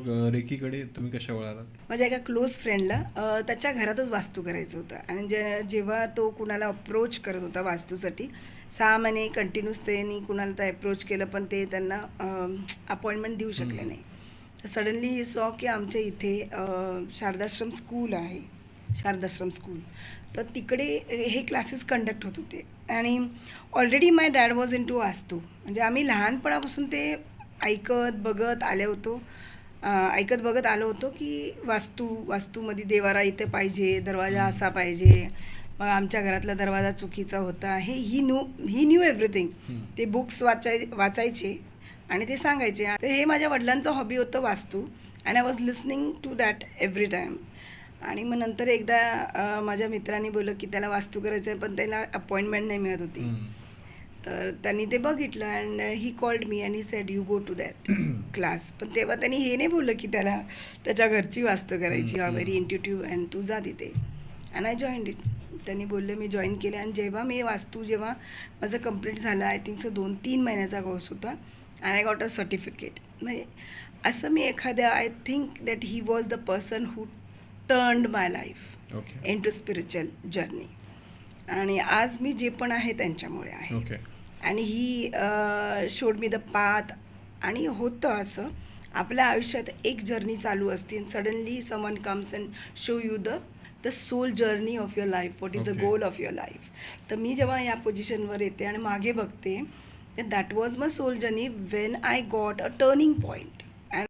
मग रेकीकडे तुम्ही कशा वळालात? माझ्या एका क्लोज फ्रेंडला त्याच्या घरातच वास्तू करायचं होतं आणि जेव्हा तो कुणाला अप्रोच करत होता वास्तूसाठी 6 महिने कंटिन्यूस त्यांनी कुणाला तर अप्रोच केलं, पण ते त्यांना अपॉइंटमेंट देऊ शकले नाही. तर सडनली ही सॉ की आमच्या इथे शारदाश्रम स्कूल आहे, शारदाश्रम स्कूल. तर तिकडे हे क्लासेस कंडक्ट होत होते आणि already my dad was into vastu वास्तू. म्हणजे आम्ही लहानपणापासून ते ऐकत बघत आलो होतो की वास्तूमध्ये देवारा इथे पाहिजे, दरवाजा असा पाहिजे. मग आमच्या घरातला दरवाजा चुकीचा होता, हे ही न्यू एव्हरीथिंग. ते बुक्स वाचायचे आणि ते सांगायचे. तर हे माझ्या वडिलांचं हॉबी होतं vastu, and I was listening to that every time. आणि मग नंतर एकदा माझ्या मित्रांनी बोललं की त्याला वास्तू करायचं आहे, पण त्याला अपॉइंटमेंट नाही मिळत होती. तर त्यांनी ते बघितलं and he called me and he said you go to that class. पण तेव्हा त्यांनी हे नाही बोललं की त्याला त्याच्या घरची वास्तू करायची, आर व्हेरी इंट्युटिव्ह अँड तू जा तिथे. And I joined it. त्यांनी बोलले, मी जॉईन केले आणि जेव्हा माझं कंप्लीट झालं, आय थिंक सो 2-3 महिन्याचा कोर्स होता, and I got a certificate. म्हणजे असं मी I think that he was the person who turned my life into spiritual journey. आणि आज मी जे पण आहे त्यांच्यामुळे आहे. आणि he showed me the path. आणि होतं असं, आपल्या आयुष्यात एक जर्नी चालू असते, suddenly someone comes and show you the soul journey of your life, what is the goal of your life. तर मी जेव्हा या पोझिशनवर येते आणि मागे बघते, that was my soul journey when I got a turning point.